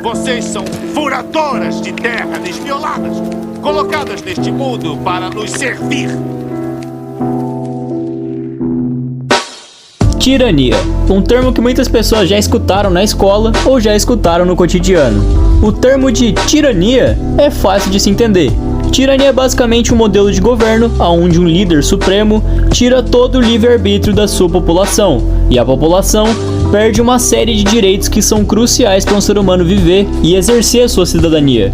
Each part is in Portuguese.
Vocês são furadoras de terra desvioladas, colocadas neste mundo para nos servir. Tirania, um termo que muitas pessoas já escutaram na escola ou já escutaram no cotidiano. O termo de tirania é fácil de se entender. Tirania é basicamente um modelo de governo onde um líder supremo tira todo o livre-arbítrio da sua população, e a população perde uma série de direitos que são cruciais para um ser humano viver e exercer a sua cidadania.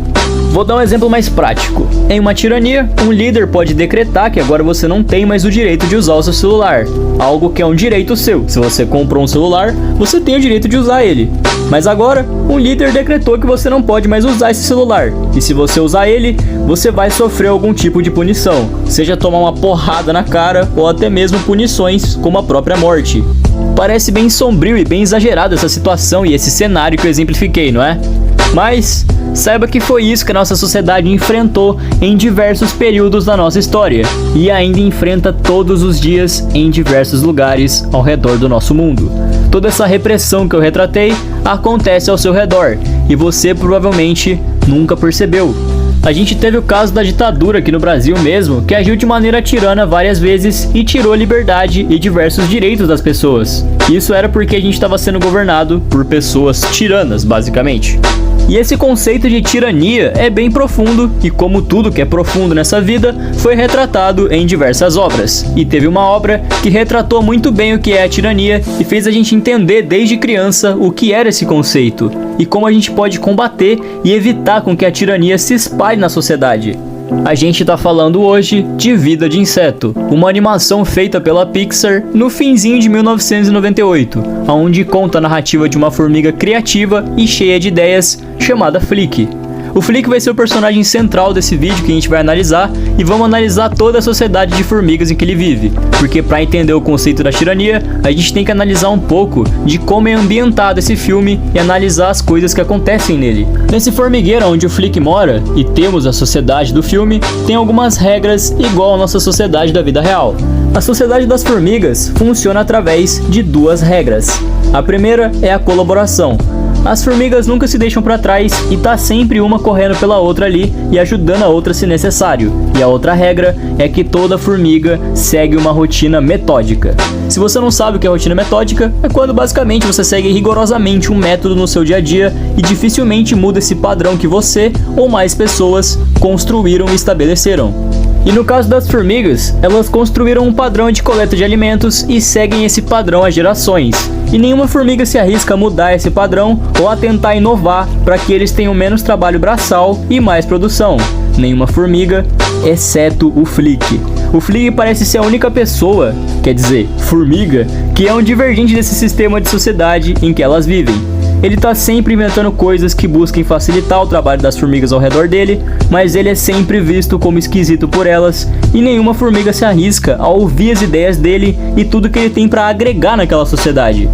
Vou dar um exemplo mais prático. Em uma tirania, um líder pode decretar que agora você não tem mais o direito de usar o seu celular, algo que é um direito seu. Se você comprou um celular, você tem o direito de usar ele. Mas agora, um líder decretou que você não pode mais usar esse celular, e se você usar ele, você vai sofrer algum tipo de punição, seja tomar uma porrada na cara ou até mesmo punições como a própria morte. Parece bem sombrio e bem exagerado essa situação e esse cenário que eu exemplifiquei, não é? Mas saiba que foi isso que a nossa sociedade enfrentou em diversos períodos da nossa história e ainda enfrenta todos os dias em diversos lugares ao redor do nosso mundo. Toda essa repressão que eu retratei acontece ao seu redor e você provavelmente nunca percebeu. A gente teve o caso da ditadura aqui no Brasil mesmo, que agiu de maneira tirana várias vezes e tirou liberdade e diversos direitos das pessoas. Isso era porque a gente estava sendo governado por pessoas tiranas, basicamente. E esse conceito de tirania é bem profundo e, como tudo que é profundo nessa vida, foi retratado em diversas obras. E teve uma obra que retratou muito bem o que é a tirania e fez a gente entender desde criança o que era esse conceito e como a gente pode combater e evitar com que a tirania se espalhe na sociedade. A gente tá falando hoje de Vida de Inseto, uma animação feita pela Pixar no finzinho de 1998, onde conta a narrativa de uma formiga criativa e cheia de ideias chamada Flick. O Flick vai ser o personagem central desse vídeo que a gente vai analisar e vamos analisar toda a sociedade de formigas em que ele vive, porque para entender o conceito da tirania, a gente tem que analisar um pouco de como é ambientado esse filme e analisar as coisas que acontecem nele. Nesse formigueiro onde o Flick mora, e temos a sociedade do filme, tem algumas regras igual à nossa sociedade da vida real. A sociedade das formigas funciona através de duas regras. A primeira é a colaboração. As formigas nunca se deixam para trás e tá sempre uma correndo pela outra ali e ajudando a outra se necessário. E a outra regra é que toda formiga segue uma rotina metódica. Se você não sabe o que é rotina metódica, é quando basicamente você segue rigorosamente um método no seu dia a dia e dificilmente muda esse padrão que você ou mais pessoas construíram e estabeleceram. E no caso das formigas, elas construíram um padrão de coleta de alimentos e seguem esse padrão há gerações. E nenhuma formiga se arrisca a mudar esse padrão ou a tentar inovar para que eles tenham menos trabalho braçal e mais produção. Nenhuma formiga, exceto o Flick. O Flick parece ser a única pessoa, quer dizer, formiga, que é um divergente desse sistema de sociedade em que elas vivem. Ele tá sempre inventando coisas que busquem facilitar o trabalho das formigas ao redor dele, mas ele é sempre visto como esquisito por elas e nenhuma formiga se arrisca a ouvir as ideias dele e tudo que ele tem para agregar naquela sociedade.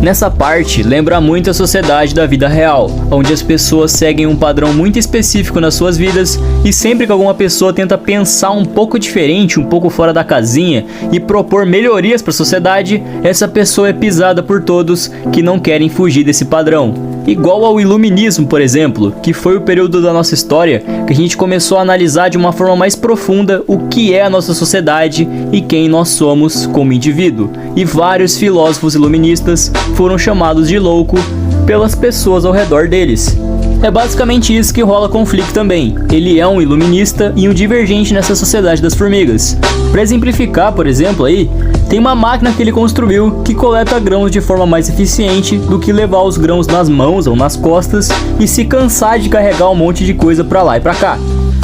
Nessa parte, lembra muito a sociedade da vida real, onde as pessoas seguem um padrão muito específico nas suas vidas e sempre que alguma pessoa tenta pensar um pouco diferente, um pouco fora da casinha e propor melhorias para a sociedade, essa pessoa é pisada por todos que não querem fugir desse padrão. Igual ao iluminismo, por exemplo, que foi o período da nossa história que a gente começou a analisar de uma forma mais profunda o que é a nossa sociedade e quem nós somos como indivíduo. E vários filósofos iluministas foram chamados de louco pelas pessoas ao redor deles. É basicamente isso que rola com o Flick também. Ele é um iluminista e um divergente nessa sociedade das formigas. Para exemplificar, por exemplo, aí, tem uma máquina que ele construiu que coleta grãos de forma mais eficiente do que levar os grãos nas mãos ou nas costas e se cansar de carregar um monte de coisa para lá e para cá.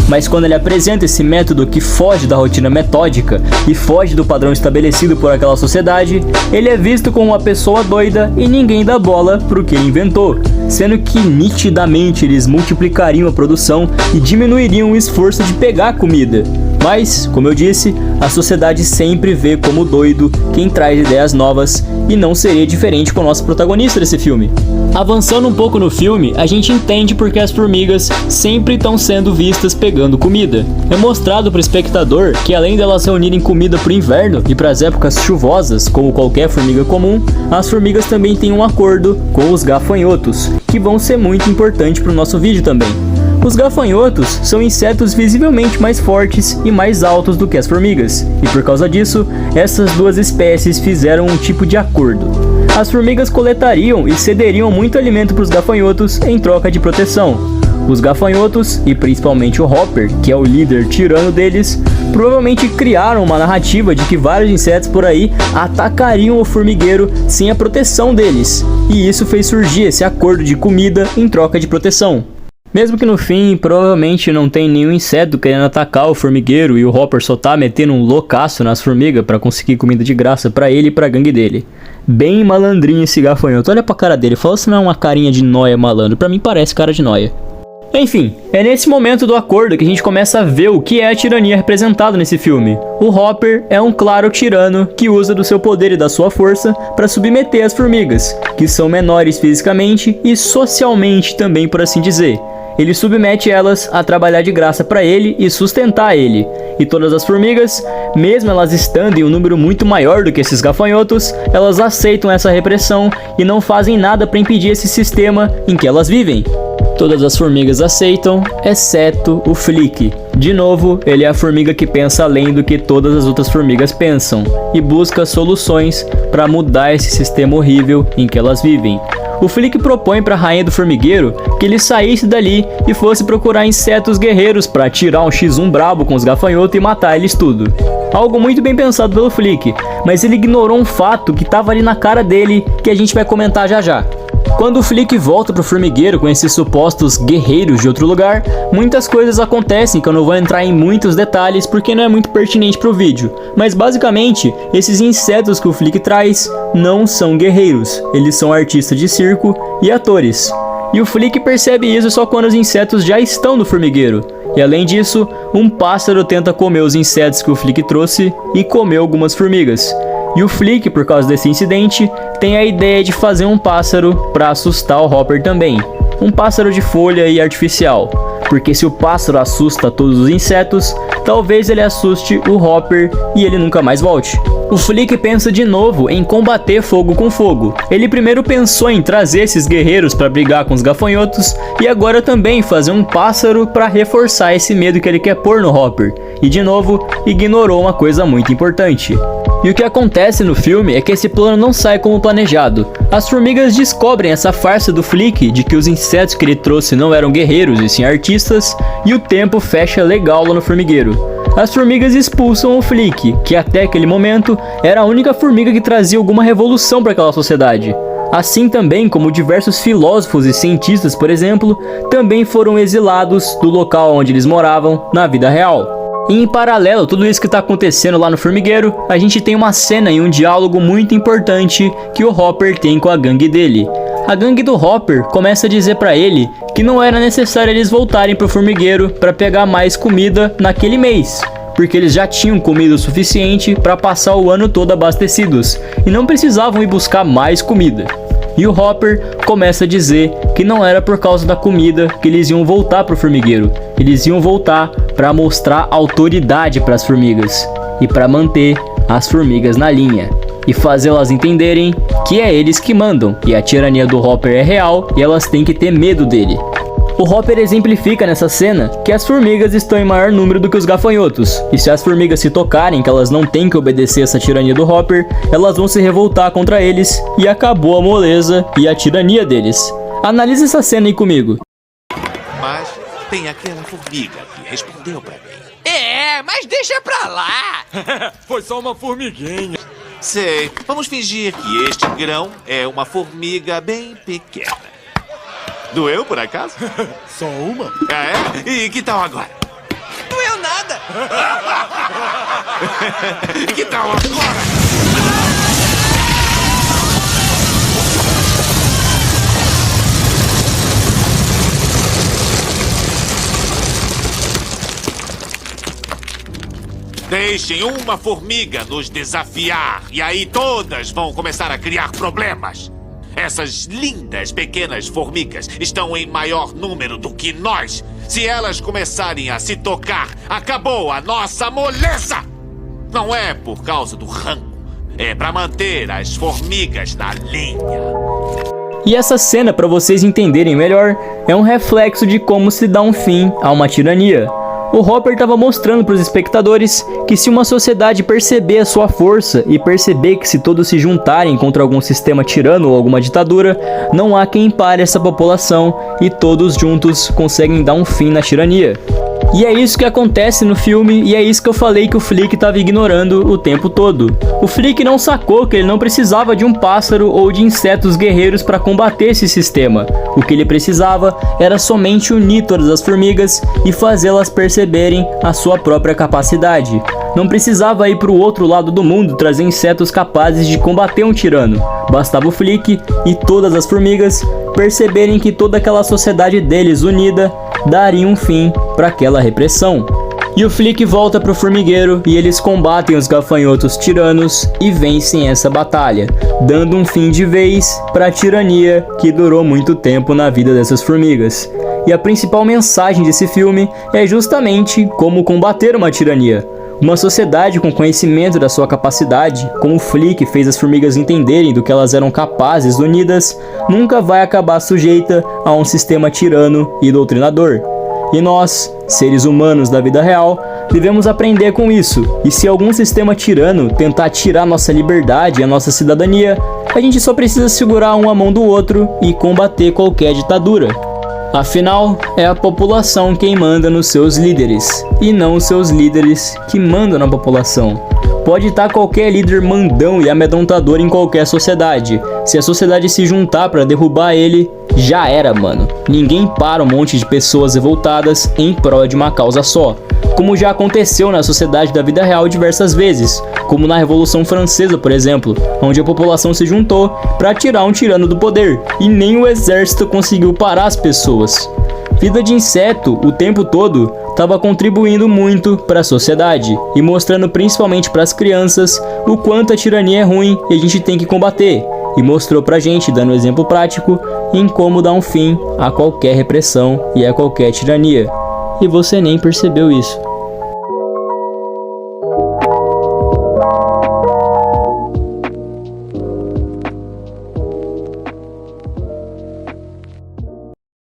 Mas quando ele apresenta esse método que foge da rotina metódica e foge do padrão estabelecido por aquela sociedade, ele é visto como uma pessoa doida e ninguém dá bola pro que ele inventou, sendo que nitidamente eles multiplicariam a produção e diminuiriam o esforço de pegar a comida. Mas, como eu disse, a sociedade sempre vê como doido quem traz ideias novas e não seria diferente com o nosso protagonista desse filme. Avançando um pouco no filme, a gente entende porque as formigas sempre estão sendo vistas pegando comida. É mostrado para o espectador que além delas reunirem comida para o inverno e para as épocas chuvosas, como qualquer formiga comum, as formigas também têm um acordo com os gafanhotos, que vão ser muito importante para o nosso vídeo também. Os gafanhotos são insetos visivelmente mais fortes e mais altos do que as formigas, e por causa disso, essas duas espécies fizeram um tipo de acordo. As formigas coletariam e cederiam muito alimento para os gafanhotos em troca de proteção. Os gafanhotos, e principalmente o Hopper, que é o líder tirano deles, provavelmente criaram uma narrativa de que vários insetos por aí atacariam o formigueiro sem a proteção deles, e isso fez surgir esse acordo de comida em troca de proteção. Mesmo que no fim, provavelmente não tem nenhum inseto querendo atacar o formigueiro e o Hopper só tá metendo um loucaço nas formigas pra conseguir comida de graça pra ele e pra gangue dele. Bem malandrinho esse gafanhoto, olha pra cara dele, fala se não é uma carinha de nóia malandro, pra mim parece cara de nóia. Enfim, é nesse momento do acordo que a gente começa a ver o que é a tirania representada nesse filme. O Hopper é um claro tirano que usa do seu poder e da sua força para submeter as formigas, que são menores fisicamente e socialmente também, por assim dizer. Ele submete elas a trabalhar de graça para ele e sustentar ele. E todas as formigas, mesmo elas estando em um número muito maior do que esses gafanhotos, elas aceitam essa repressão e não fazem nada para impedir esse sistema em que elas vivem. Todas as formigas aceitam, exceto o Flick. De novo, ele é a formiga que pensa além do que todas as outras formigas pensam e busca soluções para mudar esse sistema horrível em que elas vivem. O Flick propõe para a rainha do formigueiro que ele saísse dali e fosse procurar insetos guerreiros para tirar um X1 brabo com os gafanhotos e matar eles tudo. Algo muito bem pensado pelo Flick, mas ele ignorou um fato que estava ali na cara dele que a gente vai comentar já já. Quando o Flick volta pro formigueiro com esses supostos guerreiros de outro lugar, muitas coisas acontecem que eu não vou entrar em muitos detalhes porque não é muito pertinente pro vídeo. Mas basicamente, esses insetos que o Flick traz não são guerreiros, eles são artistas de circo e atores. E o Flick percebe isso só quando os insetos já estão no formigueiro. E além disso, um pássaro tenta comer os insetos que o Flick trouxe e comeu algumas formigas. E o Flick, por causa desse incidente, tem a ideia de fazer um pássaro para assustar o Hopper também. Um pássaro de folha e artificial. Porque se o pássaro assusta todos os insetos, talvez ele assuste o Hopper e ele nunca mais volte. O Flick pensa de novo em combater fogo com fogo. Ele primeiro pensou em trazer esses guerreiros para brigar com os gafanhotos e agora também fazer um pássaro para reforçar esse medo que ele quer pôr no Hopper. E de novo, ignorou uma coisa muito importante. E o que acontece no filme é que esse plano não sai como planejado. As formigas descobrem essa farsa do Flick de que os insetos que ele trouxe não eram guerreiros e sim artistas, e o tempo fecha legal lá no formigueiro. As formigas expulsam o Flick, que até aquele momento era a única formiga que trazia alguma revolução para aquela sociedade. Assim também como diversos filósofos e cientistas, por exemplo, também foram exilados do local onde eles moravam na vida real. E em paralelo a tudo isso que está acontecendo lá no formigueiro, a gente tem uma cena e um diálogo muito importante que o Hopper tem com a gangue dele. A gangue do Hopper começa a dizer para ele que não era necessário eles voltarem para o formigueiro para pegar mais comida naquele mês, porque eles já tinham comida o suficiente para passar o ano todo abastecidos e não precisavam ir buscar mais comida. E o Hopper começa a dizer que não era por causa da comida que eles iam voltar para o formigueiro. Eles iam voltar para mostrar autoridade para as formigas e para manter as formigas na linha e fazê-las entenderem que é eles que mandam e a tirania do Hopper é real e elas têm que ter medo dele. O Hopper exemplifica nessa cena que as formigas estão em maior número do que os gafanhotos, e se as formigas se tocarem que elas não têm que obedecer essa tirania do Hopper, elas vão se revoltar contra eles e acabou a moleza e a tirania deles. Analise essa cena aí comigo. Mas tem aquela formiga que respondeu pra mim. Mas deixa pra lá. Foi só uma formiguinha. Sei, vamos fingir que este grão é uma formiga bem pequena. Doeu, por acaso? Só uma? É? E que tal agora? Doeu nada. Que tal agora? Deixem uma formiga nos desafiar e aí todas vão começar a criar problemas. Essas lindas pequenas formigas estão em maior número do que nós. Se elas começarem a se tocar, acabou a nossa moleza! Não é por causa do rango, é para manter as formigas na linha. E essa cena, para vocês entenderem melhor, é um reflexo de como se dá um fim a uma tirania. O Hopper estava mostrando para os espectadores que se uma sociedade perceber a sua força e perceber que se todos se juntarem contra algum sistema tirano ou alguma ditadura, não há quem pare essa população e todos juntos conseguem dar um fim na tirania. E é isso que acontece no filme, e é isso que eu falei que o Flick estava ignorando o tempo todo. O Flick não sacou que ele não precisava de um pássaro ou de insetos guerreiros para combater esse sistema. O que ele precisava era somente unir todas as formigas e fazê-las perceberem a sua própria capacidade. Não precisava ir para o outro lado do mundo trazer insetos capazes de combater um tirano. Bastava o Flick e todas as formigas perceberem que toda aquela sociedade deles unida daria um fim para aquela repressão. E o Flick volta pro formigueiro e eles combatem os gafanhotos tiranos e vencem essa batalha, dando um fim de vez para a tirania que durou muito tempo na vida dessas formigas. E a principal mensagem desse filme é justamente como combater uma tirania. Uma sociedade com conhecimento da sua capacidade, como o Flick fez as formigas entenderem do que elas eram capazes unidas, nunca vai acabar sujeita a um sistema tirano e doutrinador. E nós, seres humanos da vida real, devemos aprender com isso. E se algum sistema tirano tentar tirar nossa liberdade e a nossa cidadania, a gente só precisa segurar um a mão do outro e combater qualquer ditadura. Afinal, é a população quem manda nos seus líderes, e não os seus líderes que mandam na população. Pode estar qualquer líder mandão e amedrontador em qualquer sociedade. Se a sociedade se juntar para derrubar ele, já era, mano. Ninguém para um monte de pessoas revoltadas em prol de uma causa só. Como já aconteceu na sociedade da vida real diversas vezes, como na Revolução Francesa, por exemplo, onde a população se juntou para tirar um tirano do poder, e nem o exército conseguiu parar as pessoas. Vida de inseto o tempo todo estava contribuindo muito para a sociedade e mostrando principalmente para as crianças o quanto a tirania é ruim e a gente tem que combater, e mostrou pra gente, dando um exemplo prático, em como dar um fim a qualquer repressão e a qualquer tirania. E você nem percebeu isso.